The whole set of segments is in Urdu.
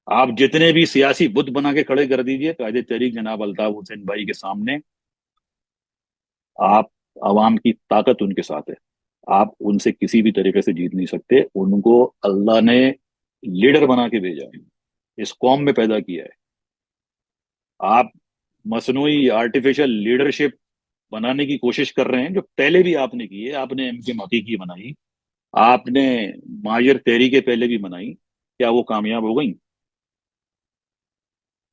آپ جتنے بھی سیاسی بت بنا کے کھڑے کر دیجئے قائد تحریک جناب الطاف حسین بھائی کے سامنے، آپ عوام کی طاقت ان کے ساتھ ہے، آپ ان سے کسی بھی طریقے سے جیت نہیں سکتے۔ ان کو اللہ نے لیڈر بنا کے بھیجا ہے، اس قوم میں پیدا کیا ہے۔ آپ مصنوعی آرٹیفیشل لیڈرشپ بنانے کی کوشش کر رہے ہیں، جو پہلے بھی آپ نے کی ہے۔ آپ نے ایم کے حقیقی بنائی، آپ نے مہاجر تحریکیں پہلے بھی بنائی، کیا وہ کامیاب ہو گئی؟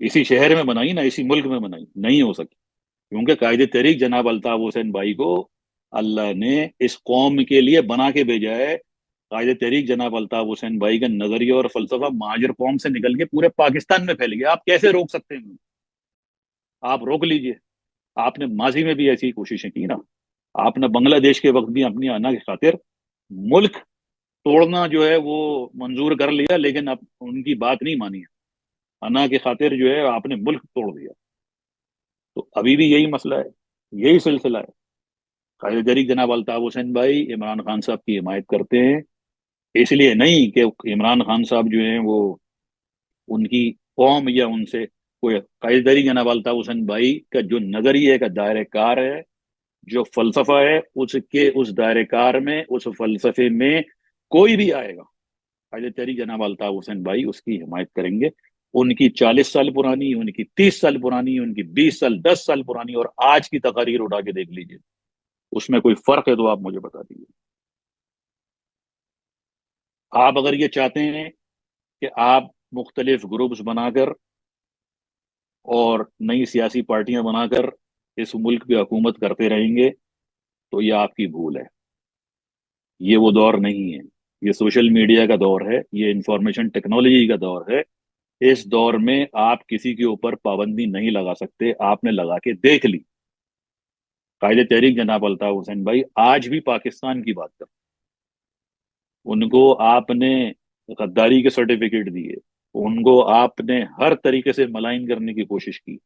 اسی شہر میں بنائی نا، اسی ملک میں بنائی، نہیں ہو سکی، کیونکہ قائد تحریک جناب الطاف حسین بھائی کو اللہ نے اس قوم کے لیے بنا کے بھیجا ہے۔ قائد تحریک جناب الطاف حسین بھائی کا نظریہ اور فلسفہ مہاجر قوم سے نکل کے پورے پاکستان میں پھیل گیا۔ آپ کیسے روک سکتے ہیں؟ آپ روک لیجئے۔ آپ نے ماضی میں بھی ایسی کوششیں کی نا، آپ نے بنگلہ دیش کے وقت بھی اپنی انا کی خاطر ملک توڑنا جو ہے وہ منظور کر لیا، لیکن اب ان کی بات نہیں مانی ہے، انا کی خاطر جو ہے آپ نے ملک توڑ دیا۔ تو ابھی بھی یہی مسئلہ ہے، یہی سلسلہ ہے۔ قائد تحریک جناب الطاف حسین بھائی عمران خان صاحب کی حمایت کرتے ہیں، اس لیے نہیں کہ عمران خان صاحب جو ہیں وہ ان کی قوم یا ان سے کوئی، قائد تحریک جناب الطاف حسین بھائی کا جو نظریے کا دائرہ کار ہے، جو فلسفہ ہے، اس کے اس دائرہ کار میں، اس فلسفے میں کوئی بھی آئے گا، قائد تحریک جناب الطاف حسین بھائی اس کی حمایت کریں گے۔ ان کی 40 سال پرانی، ان کی 30 سال پرانی، ان کی 20 سال 10 سال پرانی اور آج کی تقاریر اٹھا کے دیکھ لیجیے، اس میں کوئی فرق ہے تو آپ مجھے بتا دیجیے۔ آپ اگر یہ چاہتے ہیں کہ آپ مختلف گروپس بنا کر اور نئی سیاسی پارٹیاں بنا کر اس ملک پہ حکومت کرتے رہیں گے تو یہ آپ کی بھول ہے۔ یہ وہ دور نہیں ہے، یہ سوشل میڈیا کا دور ہے، یہ انفارمیشن ٹیکنالوجی کا دور ہے۔ اس دور میں آپ کسی کے اوپر پابندی نہیں لگا سکتے، آپ نے لگا کے دیکھ لی۔ قائد تحریک جناب الطاف حسین بھائی آج بھی پاکستان کی بات کر، ان کو آپ نے غداری کے سرٹیفکیٹ دیے، ان کو آپ نے ہر طریقے سے ملائن کرنے کی کوشش کی،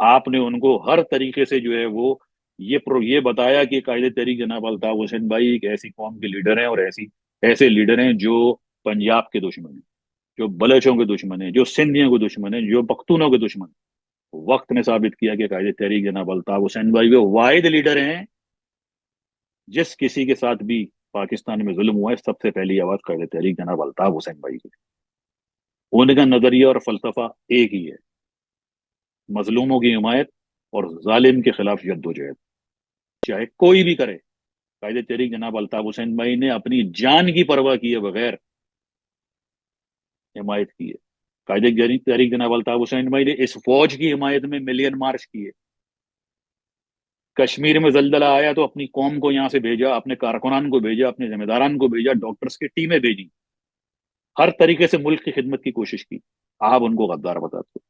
آپ نے ان کو ہر طریقے سے جو ہے وہ یہ بتایا کہ قائد تحریک جناب الطاف حسین بھائی ایک ایسی قوم کے لیڈر ہیں، اور ایسے لیڈر ہیں جو پنجاب کے دشمن ہیں، جو بلوچوں کے دشمن ہیں، جو سندھیوں کے دشمن ہیں، جو پختونوں کے دشمن ہیں۔ وقت نے ثابت کیا کہ قائد تحریک جناب الطاف حسین بھائی وہ واحد لیڈر ہیں، جس کسی کے ساتھ بھی پاکستان میں ظلم ہوا ہے سب سے پہلی آواز قائد تحریک جناب الطاف حسین بھائی کی۔ ان کا نظریہ اور فلسفہ ایک ہی ہے، مظلوموں کی حمایت اور ظالم کے خلاف جدوجہد، چاہے کوئی بھی کرے۔ قائد تحریک جناب الطاف حسین بھائی نے اپنی جان کی پرواہ کیے بغیر حمایت کی ہے۔ قائد تحریک جناب الطاف حسین بھائی نے اس فوج کی حمایت میں ملین مارچ کیے۔ کشمیر میں زلزلہ آیا تو اپنی قوم کو یہاں سے بھیجا، اپنے کارکنان کو بھیجا، اپنے ذمہ داران کو بھیجا، ڈاکٹرز کی ٹیمیں بھیجی، ہر طریقے سے ملک کی خدمت کی کوشش کی۔ آپ ان کو غدار بتاتے ہو۔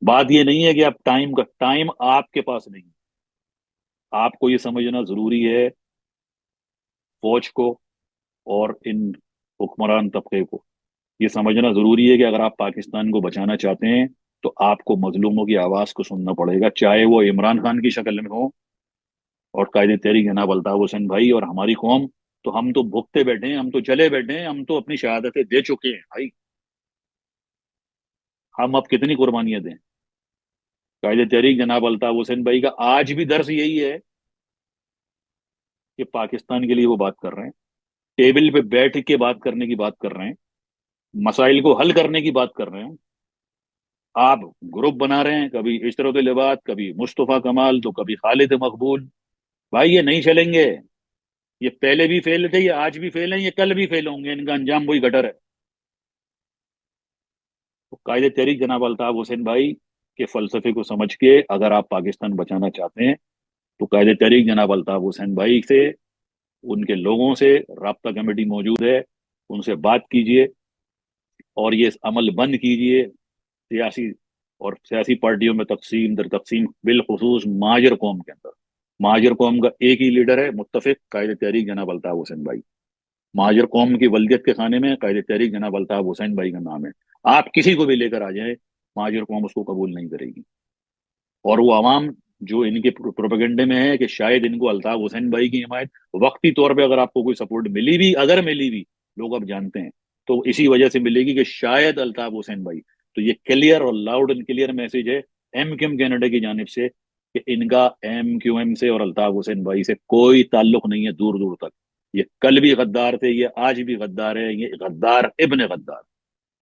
بات یہ نہیں ہے کہ اب ٹائم آپ کے پاس نہیں ہے۔ آپ کو یہ سمجھنا ضروری ہے، فوج کو اور ان حکمران طبقے کو یہ سمجھنا ضروری ہے کہ اگر آپ پاکستان کو بچانا چاہتے ہیں تو آپ کو مظلوموں کی آواز کو سننا پڑے گا، چاہے وہ عمران خان کی شکل میں ہو اور قائد تحریک جناب الطاف حسین بھائی اور ہماری قوم۔ تو ہم تو بھگتے بیٹھے ہیں، ہم تو جلے بیٹھے ہیں، ہم تو اپنی شہادتیں دے چکے ہیں بھائی، ہم اب کتنی قربانیاں دیں؟ قائد تحریک جناب الطاف حسین بھائی کا آج بھی درس یہی ہے کہ پاکستان کے لیے وہ بات کر رہے ہیں، ٹیبل پہ بیٹھ کے بات کرنے کی بات کر رہے ہیں، مسائل کو حل کرنے کی بات کر رہے ہیں۔ آپ گروپ بنا رہے ہیں، کبھی عشرت لباد، کبھی مصطفیٰ کمال، تو کبھی خالد مقبول۔ بھائی یہ نہیں چلیں گے، یہ پہلے بھی فیل تھے، یہ آج بھی فیل ہیں، یہ کل بھی فیل ہوں گے، ان کا انجام وہی گٹر ہے۔ تو قائد تحریک جناب الطاف حسین بھائی کے فلسفے کو سمجھ کے اگر آپ پاکستان بچانا چاہتے ہیں تو قائد تحریک جناب الطاف حسین بھائی سے، ان کے لوگوں سے رابطہ کمیٹی موجود ہے، ان سے بات کیجئے اور یہ عمل بند کیجئے۔ سیاسی اور سیاسی پارٹیوں میں تقسیم در تقسیم، بالخصوص مہاجر قوم کے اندر، مہاجر قوم کا ایک ہی لیڈر ہے متفق، قائد تحریک جناب الطاف حسین بھائی۔ مہاجر قوم کی ولدیت کے خانے میں قائد تحریک جناب الطاف حسین بھائی کا نام ہے۔ آپ کسی کو بھی لے کر آ جائیں، مہاجر قوم اس کو قبول نہیں کرے گی۔ اور وہ عوام جو ان کے پروپیگنڈے میں ہے کہ شاید ان کو الطاف حسین بھائی کی حمایت وقتی طور پہ، اگر آپ کو کوئی سپورٹ ملی بھی، اگر ملی بھی، لوگ اب جانتے ہیں تو اسی وجہ سے ملے گی کہ شاید الطاف حسین بھائی. تو یہ کلیئر اور لاؤڈ اینڈ کلیئر میسج ہے ایم کیو ایم کینیڈا کی جانب سے کہ ان کا ایم کیو ایم سے اور الطاف حسین بھائی سے کوئی تعلق نہیں ہے دور دور تک. یہ کل بھی غدار تھے، یہ آج بھی غدار ہے، یہ غدار ابن غدار.